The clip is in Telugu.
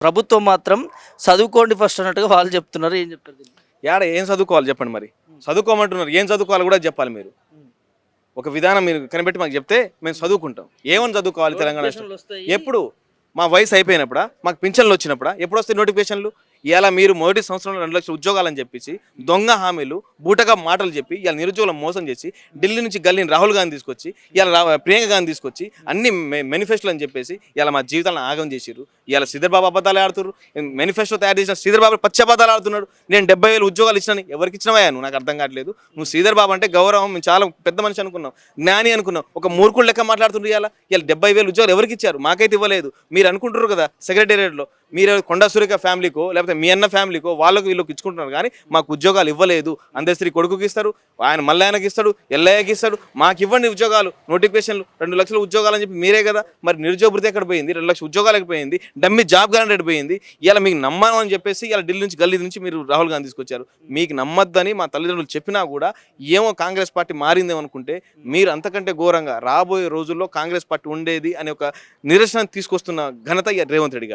ప్రభుత్వం మాత్రం చదువుకోండి ఫస్ట్ అన్నట్టుగా వాళ్ళు చెప్తున్నారు. ఏం చెప్తారు దీనికి? యాడ ఏం చదువుకోవాలి చెప్పండి మరి. చదువుకోమంటున్నారు, ఏం చదువుకోవాలి కూడా చెప్పాలి మీరు. ఒక విధానం మీరు కనిపెట్టి మాకు చెప్తే మేము చదువుకుంటాం. ఏమని చదువుకోవాలి తెలంగాణ రాష్ట్రం? నోటిఫికేషన్లు వస్తాయి. ఎప్పుడు మా వయసు అయిపోయినప్పుడా, మాకు పింఛన్లు వచ్చినప్పుడా, ఎప్పుడు వస్తాయి నోటిఫికేషన్లు? ఇలా మీరు మొదటి సంవత్సరంలో 2 లక్షల ఉద్యోగాలని చెప్పేసి దొంగ హామీలు, బూటగా మాటలు చెప్పి ఇలా నిరుద్యోగులను మోసం చేసి ఢిల్లీ నుంచి గల్లీని రాహుల్ గాంధీ తీసుకొచ్చి ఇలా ప్రియాంక గాంధీ తీసుకొచ్చి అన్ని మేనిఫెస్టోలు అని చెప్పేసి ఇలా మా జీవితాలను ఆగం చేసిర్రు. ఇలా శ్రీధర్ బాబు అబద్ధాలు ఆడుతున్నారు. మేనిఫెస్టో తయారు చేసిన శ్రీధర్ బాబు పచ్చి అబద్ధాలు ఆడుతున్నాడు. నేను 70,000 ఉద్యోగాలు ఇచ్చినాను. ఎవరికి ఇచ్చినవా నువ్వు? నాకు అర్థం కావట్లేదు. నువ్వు శ్రీధర్ బాబు అంటే గౌరవం, మేము చాలా పెద్ద మనిషి అనుకున్నాం, జ్ఞాని అనుకున్నాం. ఒక మూర్ఖుడు లెక్క మాట్లాడుతుండ్రు. ఇలా 70,000 ఉద్యోగాలు ఎవరికి ఇచ్చారు? మాకైతే ఇవ్వలేదు. మీరు అనుకుంటారు కదా సెక్రటేరియట్లో మీరు కొండా సురేఖ ఫ్యామిలీకో లేకపోతే మీ అన్న ఫ్యామిలీకో వాళ్ళకు వీళ్ళకి ఇచ్చుకుంటున్నారు, కానీ మాకు ఉద్యోగాలు ఇవ్వలేదు. అందశ్రీ కొడుకుకి ఇస్తారు, ఆయన మల్లయ్యకి ఇస్తాడు, ఎల్లయ్యకి ఇస్తాడు. మాకు ఇవ్వండి ఉద్యోగాలు, నోటిఫికేషన్లు. 2 లక్షల ఉద్యోగాలు అని చెప్పి మీరే కదా. మరి నిరుద్యోగ భృతి ఎక్కడ పోయింది? 2 లక్షల ఉద్యోగాలకు పోయింది. డమ్మి జాబ్ గ్యారెంటీ పోయింది. ఇలా మీకు నమ్మను అని చెప్పేసి ఇలా ఢిల్లీ నుంచి గల్లీ నుంచి మీరు రాహుల్ గాంధీ తీసుకొచ్చారు. మీకు నమ్మద్దని మా తల్లిదండ్రులు చెప్పినా కూడా ఏమో కాంగ్రెస్ పార్టీ మారిందేమో అనుకుంటే మీరు అంతకంటే ఘోరంగా రాబోయే రోజుల్లో కాంగ్రెస్ పార్టీ ఉండేది అనే ఒక నిరసన తీసుకొస్తున్న ఘనత రేవంత్ రెడ్డి గారు.